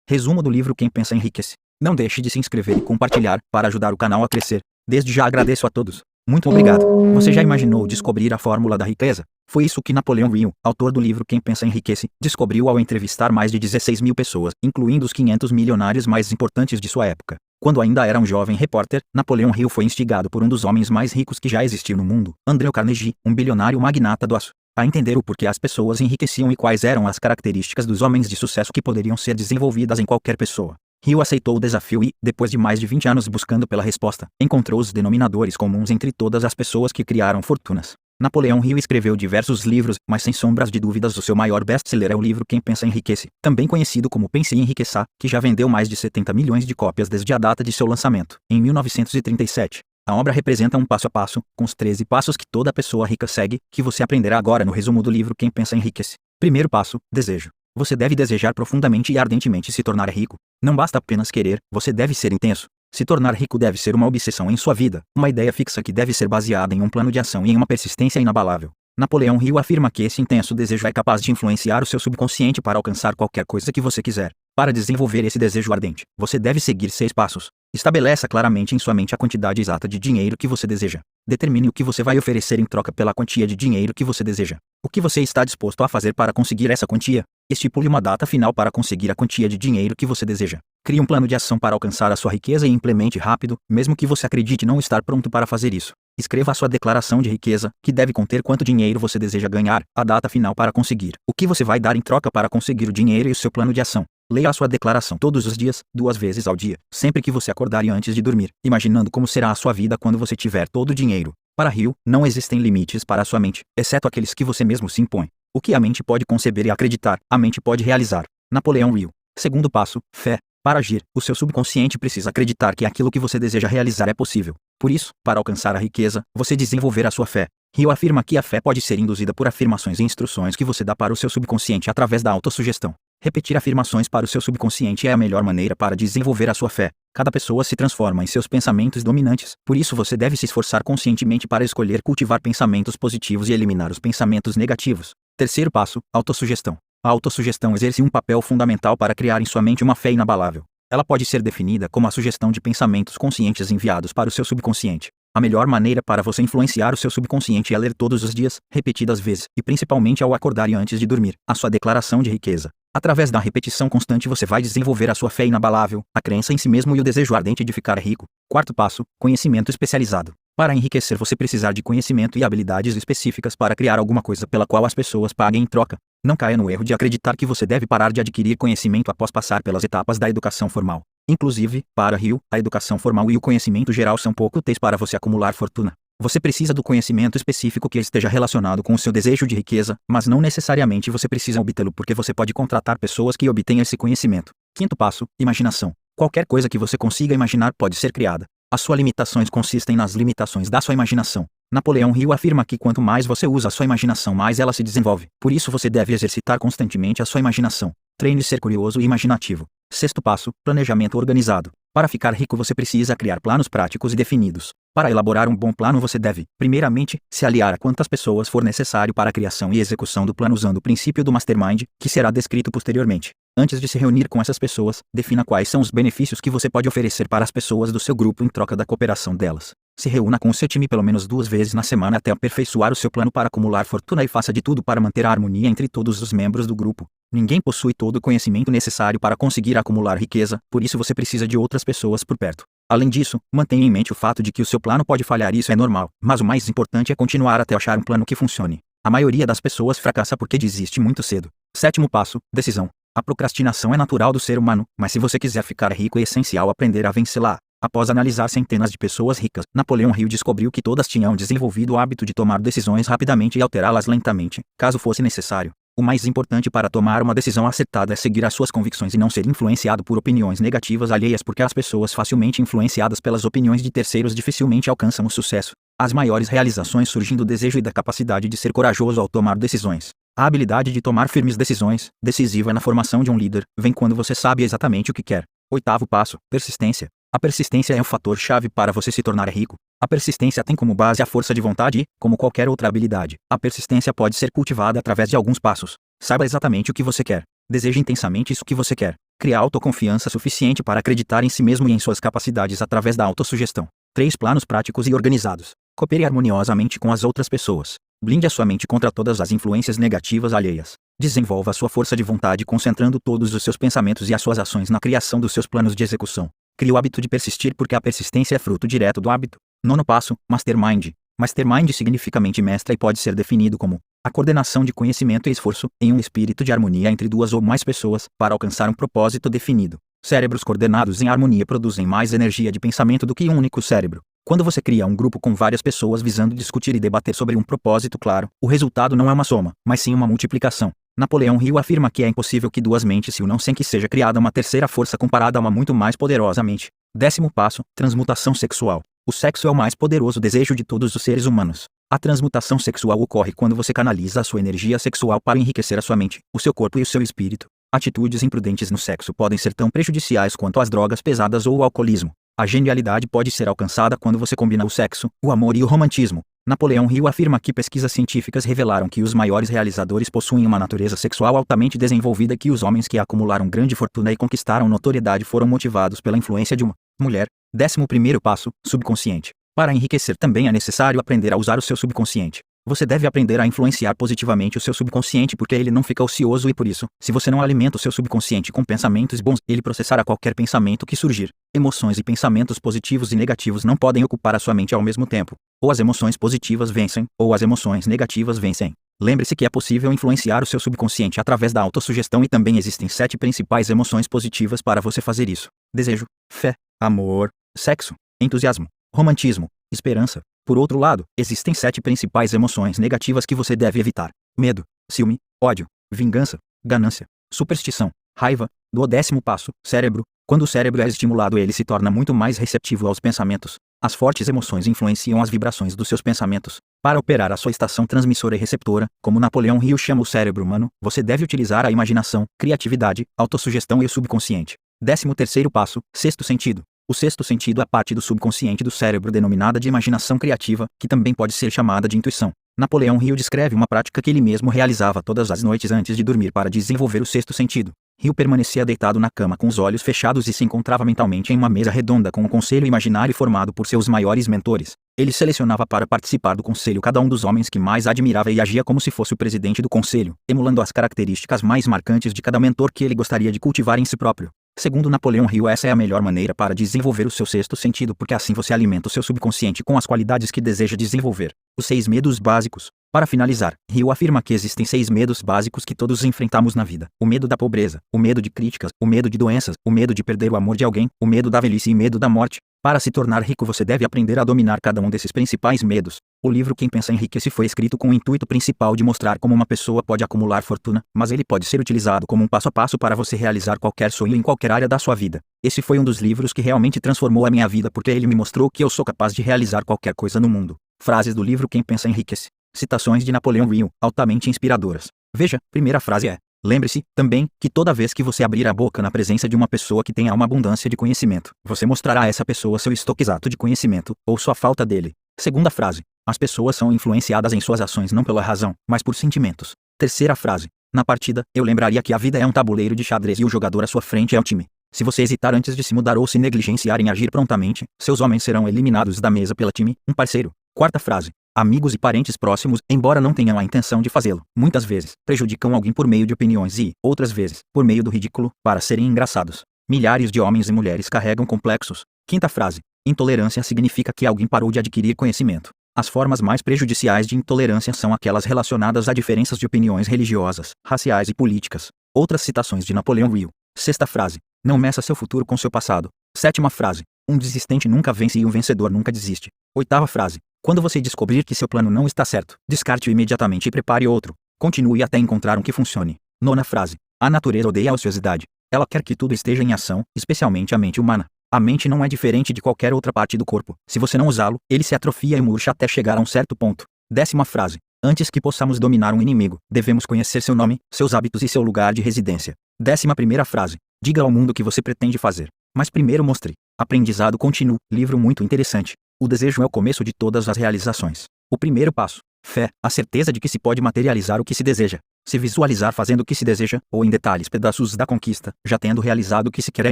Resumo do livro Quem Pensa Enriquece. Não deixe de se inscrever e compartilhar para ajudar o canal a crescer. Desde já agradeço a todos. Muito obrigado. Você já imaginou descobrir a fórmula da riqueza? Foi isso que Napoleão Hill, autor do livro Quem Pensa Enriquece, descobriu ao entrevistar mais de 16 mil pessoas, incluindo os 500 milionários mais importantes de sua época. Quando ainda era um jovem repórter, Napoleão Hill foi instigado por um dos homens mais ricos que já existiu no mundo, Andrew Carnegie, um bilionário magnata do aço, a entender o porquê as pessoas enriqueciam e quais eram as características dos homens de sucesso que poderiam ser desenvolvidas em qualquer pessoa. Hill aceitou o desafio e, depois de mais de 20 anos buscando pela resposta, encontrou os denominadores comuns entre todas as pessoas que criaram fortunas. Napoleão Hill escreveu diversos livros, mas sem sombras de dúvidas o seu maior best-seller é o livro Quem Pensa Enriquece, também conhecido como Pense e Enriqueça, que já vendeu mais de 70 milhões de cópias desde a data de seu lançamento, em 1937. A obra representa um passo a passo, com os 13 passos que toda pessoa rica segue, que você aprenderá agora no resumo do livro Quem Pensa Enriquece. Primeiro passo, desejo. Você deve desejar profundamente e ardentemente se tornar rico. Não basta apenas querer, você deve ser intenso. Se tornar rico deve ser uma obsessão em sua vida, uma ideia fixa que deve ser baseada em um plano de ação e em uma persistência inabalável. Napoleão Hill afirma que esse intenso desejo é capaz de influenciar o seu subconsciente para alcançar qualquer coisa que você quiser. Para desenvolver esse desejo ardente, você deve seguir 6 passos. Estabeleça claramente em sua mente a quantidade exata de dinheiro que você deseja. Determine o que você vai oferecer em troca pela quantia de dinheiro que você deseja. O que você está disposto a fazer para conseguir essa quantia? Estipule uma data final para conseguir a quantia de dinheiro que você deseja. Crie um plano de ação para alcançar a sua riqueza e implemente rápido, mesmo que você acredite não estar pronto para fazer isso. Escreva a sua declaração de riqueza, que deve conter quanto dinheiro você deseja ganhar, a data final para conseguir, o que você vai dar em troca para conseguir o dinheiro e o seu plano de ação. Leia a sua declaração todos os dias, 2 vezes ao dia, sempre que você acordar e antes de dormir, imaginando como será a sua vida quando você tiver todo o dinheiro. Para Hill, não existem limites para a sua mente, exceto aqueles que você mesmo se impõe. O que a mente pode conceber e acreditar, a mente pode realizar. Napoleão Hill. Segundo passo, fé. Para agir, o seu subconsciente precisa acreditar que aquilo que você deseja realizar é possível. Por isso, para alcançar a riqueza, você desenvolver a sua fé. Hill afirma que a fé pode ser induzida por afirmações e instruções que você dá para o seu subconsciente através da autossugestão. Repetir afirmações para o seu subconsciente é a melhor maneira para desenvolver a sua fé. Cada pessoa se transforma em seus pensamentos dominantes, por isso você deve se esforçar conscientemente para escolher cultivar pensamentos positivos e eliminar os pensamentos negativos. Terceiro passo, autossugestão. A autossugestão exerce um papel fundamental para criar em sua mente uma fé inabalável. Ela pode ser definida como a sugestão de pensamentos conscientes enviados para o seu subconsciente. A melhor maneira para você influenciar o seu subconsciente é ler todos os dias, repetidas vezes, e principalmente ao acordar e antes de dormir, a sua declaração de riqueza. Através da repetição constante você vai desenvolver a sua fé inabalável, a crença em si mesmo e o desejo ardente de ficar rico. Quarto passo, conhecimento especializado. Para enriquecer você precisar de conhecimento e habilidades específicas para criar alguma coisa pela qual as pessoas paguem em troca. Não caia no erro de acreditar que você deve parar de adquirir conhecimento após passar pelas etapas da educação formal. Inclusive, para Hill, a educação formal e o conhecimento geral são pouco úteis para você acumular fortuna. Você precisa do conhecimento específico que esteja relacionado com o seu desejo de riqueza, mas não necessariamente você precisa obtê-lo porque você pode contratar pessoas que obtenham esse conhecimento. Quinto passo, imaginação. Qualquer coisa que você consiga imaginar pode ser criada. As suas limitações consistem nas limitações da sua imaginação. Napoleão Hill afirma que quanto mais você usa a sua imaginação, mais ela se desenvolve. Por isso você deve exercitar constantemente a sua imaginação. Treine ser curioso e imaginativo. Sexto passo, planejamento organizado. Para ficar rico você precisa criar planos práticos e definidos. Para elaborar um bom plano você deve, primeiramente, se aliar a quantas pessoas for necessário para a criação e execução do plano usando o princípio do mastermind, que será descrito posteriormente. Antes de se reunir com essas pessoas, defina quais são os benefícios que você pode oferecer para as pessoas do seu grupo em troca da cooperação delas. Se reúna com o seu time pelo menos 2 vezes na semana até aperfeiçoar o seu plano para acumular fortuna e faça de tudo para manter a harmonia entre todos os membros do grupo. Ninguém possui todo o conhecimento necessário para conseguir acumular riqueza, por isso você precisa de outras pessoas por perto. Além disso, mantenha em mente o fato de que o seu plano pode falhar e isso é normal, mas o mais importante é continuar até achar um plano que funcione. A maioria das pessoas fracassa porque desiste muito cedo. Sétimo passo, decisão. A procrastinação é natural do ser humano, mas se você quiser ficar rico é essencial aprender a vencê-la. Após analisar centenas de pessoas ricas, Napoleão Hill descobriu que todas tinham desenvolvido o hábito de tomar decisões rapidamente e alterá-las lentamente, caso fosse necessário. O mais importante para tomar uma decisão acertada é seguir as suas convicções e não ser influenciado por opiniões negativas alheias porque as pessoas facilmente influenciadas pelas opiniões de terceiros dificilmente alcançam o sucesso. As maiores realizações surgem do desejo e da capacidade de ser corajoso ao tomar decisões. A habilidade de tomar firmes decisões, decisiva na formação de um líder, vem quando você sabe exatamente o que quer. Oitavo passo, persistência. A persistência é um fator-chave para você se tornar rico. A persistência tem como base a força de vontade e, como qualquer outra habilidade, a persistência pode ser cultivada através de alguns passos. Saiba exatamente o que você quer. Deseje intensamente isso que você quer. Criar autoconfiança suficiente para acreditar em si mesmo e em suas capacidades através da autossugestão. 3 planos práticos e organizados. Coopere harmoniosamente com as outras pessoas. Blinde a sua mente contra todas as influências negativas alheias. Desenvolva a sua força de vontade concentrando todos os seus pensamentos e as suas ações na criação dos seus planos de execução. Crie o hábito de persistir porque a persistência é fruto direto do hábito. 9º passo, Mastermind. Mastermind significa mente mestra e pode ser definido como a coordenação de conhecimento e esforço, em um espírito de harmonia entre 2 ou mais pessoas, para alcançar um propósito definido. Cérebros coordenados em harmonia produzem mais energia de pensamento do que um único cérebro. Quando você cria um grupo com várias pessoas visando discutir e debater sobre um propósito claro, o resultado não é uma soma, mas sim uma multiplicação. Napoleão Hill afirma que é impossível que 2 mentes se unam sem que seja criada uma terceira força comparada a uma muito mais poderosa mente. 10º passo, transmutação sexual. O sexo é o mais poderoso desejo de todos os seres humanos. A transmutação sexual ocorre quando você canaliza a sua energia sexual para enriquecer a sua mente, o seu corpo e o seu espírito. Atitudes imprudentes no sexo podem ser tão prejudiciais quanto as drogas pesadas ou o alcoolismo. A genialidade pode ser alcançada quando você combina o sexo, o amor e o romantismo. Napoleão Hill afirma que pesquisas científicas revelaram que os maiores realizadores possuem uma natureza sexual altamente desenvolvida e que os homens que acumularam grande fortuna e conquistaram notoriedade foram motivados pela influência de uma mulher. 11º passo, subconsciente. Para enriquecer também é necessário aprender a usar o seu subconsciente. Você deve aprender a influenciar positivamente o seu subconsciente porque ele não fica ocioso e por isso, se você não alimenta o seu subconsciente com pensamentos bons, ele processará qualquer pensamento que surgir. Emoções e pensamentos positivos e negativos não podem ocupar a sua mente ao mesmo tempo. Ou as emoções positivas vencem, ou as emoções negativas vencem. Lembre-se que é possível influenciar o seu subconsciente através da autossugestão e também existem 7 principais emoções positivas para você fazer isso. Desejo, fé, amor, sexo, entusiasmo, romantismo, esperança. Por outro lado, existem 7 principais emoções negativas que você deve evitar: medo, ciúme, ódio, vingança, ganância, superstição, raiva. Do 10º passo, cérebro. Quando o cérebro é estimulado, ele se torna muito mais receptivo aos pensamentos. As fortes emoções influenciam as vibrações dos seus pensamentos. Para operar a sua estação transmissora e receptora, como Napoleão Hill chama o cérebro humano, você deve utilizar a imaginação, criatividade, autossugestão e o subconsciente. 13º passo, sexto sentido. O sexto sentido é a parte do subconsciente do cérebro denominada de imaginação criativa, que também pode ser chamada de intuição. Napoleão Hill descreve uma prática que ele mesmo realizava todas as noites antes de dormir para desenvolver o sexto sentido. Hill permanecia deitado na cama com os olhos fechados e se encontrava mentalmente em uma mesa redonda com um conselho imaginário formado por seus maiores mentores. Ele selecionava para participar do conselho cada um dos homens que mais admirava e agia como se fosse o presidente do conselho, emulando as características mais marcantes de cada mentor que ele gostaria de cultivar em si próprio. Segundo Napoleão Hill, essa é a melhor maneira para desenvolver o seu sexto sentido porque assim você alimenta o seu subconsciente com as qualidades que deseja desenvolver. Os 6 medos básicos. Para finalizar, Hill afirma que existem 6 medos básicos que todos enfrentamos na vida: o medo da pobreza, o medo de críticas, o medo de doenças, o medo de perder o amor de alguém, o medo da velhice e medo da morte. Para se tornar rico você deve aprender a dominar cada um desses principais medos. O livro Quem Pensa Enriquece foi escrito com o intuito principal de mostrar como uma pessoa pode acumular fortuna, mas ele pode ser utilizado como um passo a passo para você realizar qualquer sonho em qualquer área da sua vida. Esse foi um dos livros que realmente transformou a minha vida porque ele me mostrou que eu sou capaz de realizar qualquer coisa no mundo. Frases do livro Quem Pensa Enriquece. Citações de Napoleão Hill, altamente inspiradoras. Veja, primeira frase é: lembre-se, também, que toda vez que você abrir a boca na presença de uma pessoa que tenha uma abundância de conhecimento, você mostrará a essa pessoa seu estoque exato de conhecimento, ou sua falta dele. Segunda frase: as pessoas são influenciadas em suas ações não pela razão, mas por sentimentos. Terceira frase: na partida, eu lembraria que a vida é um tabuleiro de xadrez e o jogador à sua frente é o time. Se você hesitar antes de se mudar ou se negligenciar em agir prontamente, seus homens serão eliminados da mesa pela time, um parceiro. Quarta frase: amigos e parentes próximos, embora não tenham a intenção de fazê-lo, muitas vezes, prejudicam alguém por meio de opiniões e, outras vezes, por meio do ridículo, para serem engraçados. Milhares de homens e mulheres carregam complexos. Quinta frase: intolerância significa que alguém parou de adquirir conhecimento. As formas mais prejudiciais de intolerância são aquelas relacionadas a diferenças de opiniões religiosas, raciais e políticas. Outras citações de Napoleão Hill. Sexta frase: não meça seu futuro com seu passado. Sétima frase: um desistente nunca vence e um vencedor nunca desiste. Oitava frase: quando você descobrir que seu plano não está certo, descarte-o imediatamente e prepare outro. Continue até encontrar um que funcione. Nona frase: a natureza odeia a ociosidade. Ela quer que tudo esteja em ação, especialmente a mente humana. A mente não é diferente de qualquer outra parte do corpo. Se você não usá-lo, ele se atrofia e murcha até chegar a um certo ponto. Décima frase: antes que possamos dominar um inimigo, devemos conhecer seu nome, seus hábitos e seu lugar de residência. 11ª frase: diga ao mundo o que você pretende fazer, mas primeiro mostre. Aprendizado contínuo. Livro muito interessante. O desejo é o começo de todas as realizações. O primeiro passo: fé, a certeza de que se pode materializar o que se deseja. Se visualizar fazendo o que se deseja, ou em detalhes pedaços da conquista, já tendo realizado o que se quer é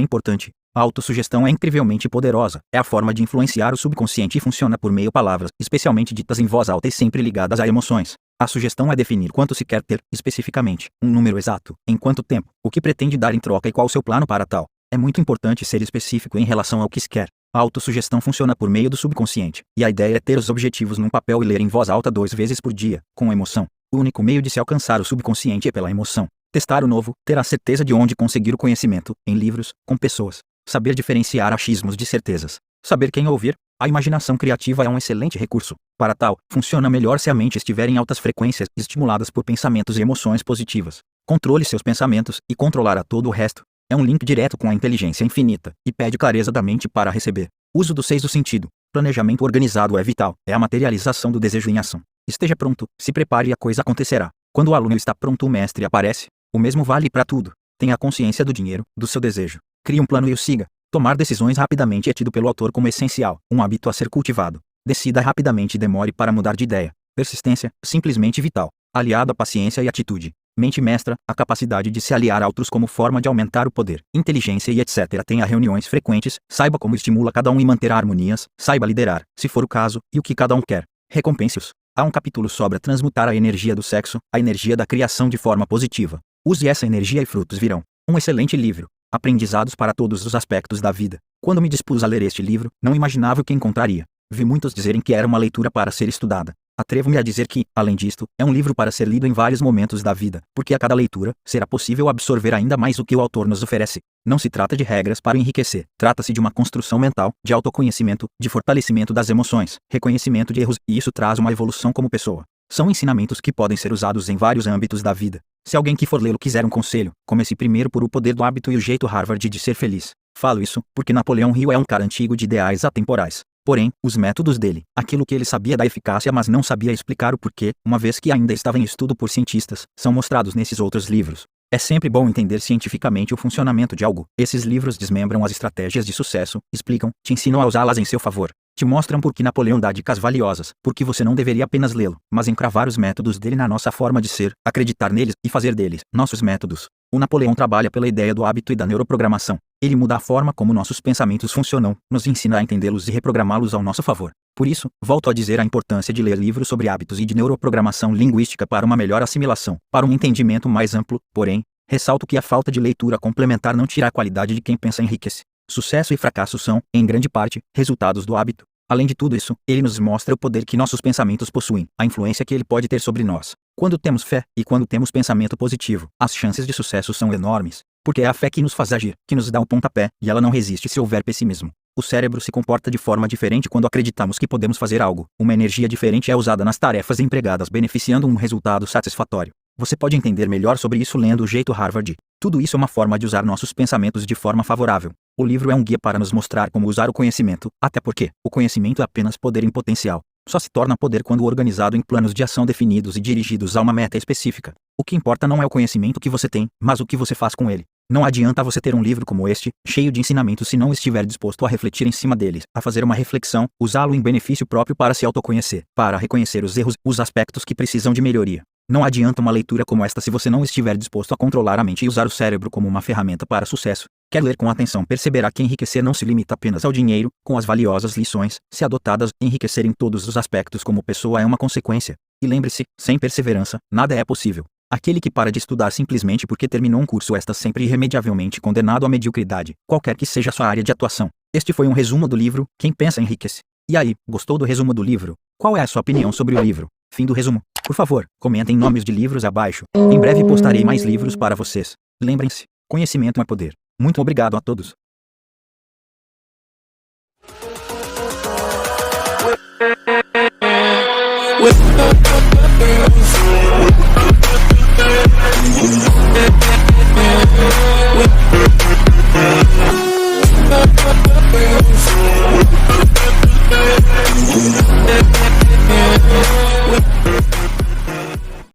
importante. A autossugestão é incrivelmente poderosa. É a forma de influenciar o subconsciente e funciona por meio de palavras, especialmente ditas em voz alta e sempre ligadas a emoções. A sugestão é definir quanto se quer ter, especificamente, um número exato, em quanto tempo, o que pretende dar em troca e qual o seu plano para tal. É muito importante ser específico em relação ao que se quer. A autossugestão funciona por meio do subconsciente, e a ideia é ter os objetivos num papel e ler em voz alta 2 vezes por dia, com emoção. O único meio de se alcançar o subconsciente é pela emoção. Testar o novo, ter a certeza de onde conseguir o conhecimento, em livros, com pessoas. Saber diferenciar achismos de certezas. Saber quem ouvir. A imaginação criativa é um excelente recurso. Para tal, funciona melhor se a mente estiver em altas frequências, estimuladas por pensamentos e emoções positivas. Controle seus pensamentos, e controlará todo o resto. É um link direto com a inteligência infinita, e pede clareza da mente para receber. Uso do sexto sentido. Planejamento organizado é vital, é a materialização do desejo em ação. Esteja pronto, se prepare e a coisa acontecerá. Quando o aluno está pronto, o mestre aparece. O mesmo vale para tudo. Tenha consciência do dinheiro, do seu desejo. Crie um plano e o siga. Tomar decisões rapidamente é tido pelo autor como essencial, um hábito a ser cultivado. Decida rapidamente e demore para mudar de ideia. Persistência, simplesmente vital. Aliado à paciência e atitude. Mente mestra, a capacidade de se aliar a outros como forma de aumentar o poder, inteligência e etc. Tenha reuniões frequentes, saiba como estimula cada um e manter harmonias, saiba liderar, se for o caso, e o que cada um quer. Recompense-os. Há um capítulo sobre transmutar a energia do sexo, a energia da criação de forma positiva. Use essa energia e frutos virão. Um excelente livro. Aprendizados para todos os aspectos da vida. Quando me dispus a ler este livro, não imaginava o que encontraria. Vi muitos dizerem que era uma leitura para ser estudada. Atrevo-me a dizer que, além disto, é um livro para ser lido em vários momentos da vida, porque a cada leitura, será possível absorver ainda mais o que o autor nos oferece. Não se trata de regras para enriquecer, trata-se de uma construção mental, de autoconhecimento, de fortalecimento das emoções, reconhecimento de erros, e isso traz uma evolução como pessoa. São ensinamentos que podem ser usados em vários âmbitos da vida. Se alguém que for lê-lo quiser um conselho, comece primeiro por O Poder do Hábito e o Jeito Harvard de Ser Feliz. Falo isso, porque Napoleão Hill é um cara antigo de ideais atemporais. Porém, os métodos dele, aquilo que ele sabia da eficácia mas não sabia explicar o porquê, uma vez que ainda estava em estudo por cientistas, são mostrados nesses outros livros. É sempre bom entender cientificamente o funcionamento de algo. Esses livros desmembram as estratégias de sucesso, explicam, te ensinam a usá-las em seu favor. Te mostram por que Napoleão dá dicas valiosas, porque você não deveria apenas lê-lo, mas encravar os métodos dele na nossa forma de ser, acreditar neles e fazer deles nossos métodos. O Napoleão trabalha pela ideia do hábito e da neuroprogramação. Ele muda a forma como nossos pensamentos funcionam, nos ensina a entendê-los e reprogramá-los ao nosso favor. Por isso, volto a dizer a importância de ler livros sobre hábitos e de neuroprogramação linguística para uma melhor assimilação, para um entendimento mais amplo. Porém, ressalto que a falta de leitura complementar não tira a qualidade de quem pensa enriquece. Sucesso e fracasso são, em grande parte, resultados do hábito. Além de tudo isso, ele nos mostra o poder que nossos pensamentos possuem, a influência que ele pode ter sobre nós. Quando temos fé, e quando temos pensamento positivo, as chances de sucesso são enormes, porque é a fé que nos faz agir, que nos dá o pontapé, e ela não resiste se houver pessimismo. O cérebro se comporta de forma diferente quando acreditamos que podemos fazer algo. Uma energia diferente é usada nas tarefas empregadas, beneficiando um resultado satisfatório. Você pode entender melhor sobre isso lendo O Jeito Harvard. Tudo isso é uma forma de usar nossos pensamentos de forma favorável. O livro é um guia para nos mostrar como usar o conhecimento, até porque o conhecimento é apenas poder em potencial. Só se torna poder quando organizado em planos de ação definidos e dirigidos a uma meta específica. O que importa não é o conhecimento que você tem, mas o que você faz com ele. Não adianta você ter um livro como este, cheio de ensinamentos, se não estiver disposto a refletir em cima deles, a fazer uma reflexão, usá-lo em benefício próprio para se autoconhecer, para reconhecer os erros, os aspectos que precisam de melhoria. Não adianta uma leitura como esta se você não estiver disposto a controlar a mente e usar o cérebro como uma ferramenta para sucesso. Quer ler com atenção, perceberá que enriquecer não se limita apenas ao dinheiro, com as valiosas lições, se adotadas, enriquecer em todos os aspectos como pessoa é uma consequência. E lembre-se, sem perseverança, nada é possível. Aquele que para de estudar simplesmente porque terminou um curso está sempre irremediavelmente condenado à mediocridade, qualquer que seja a sua área de atuação. Este foi um resumo do livro Quem Pensa Enriquece. E aí, gostou do resumo do livro? Qual é a sua opinião sobre o livro? Fim do resumo. Por favor, comentem nomes de livros abaixo. Em breve postarei mais livros para vocês. Lembrem-se, conhecimento é poder. Muito obrigado a todos.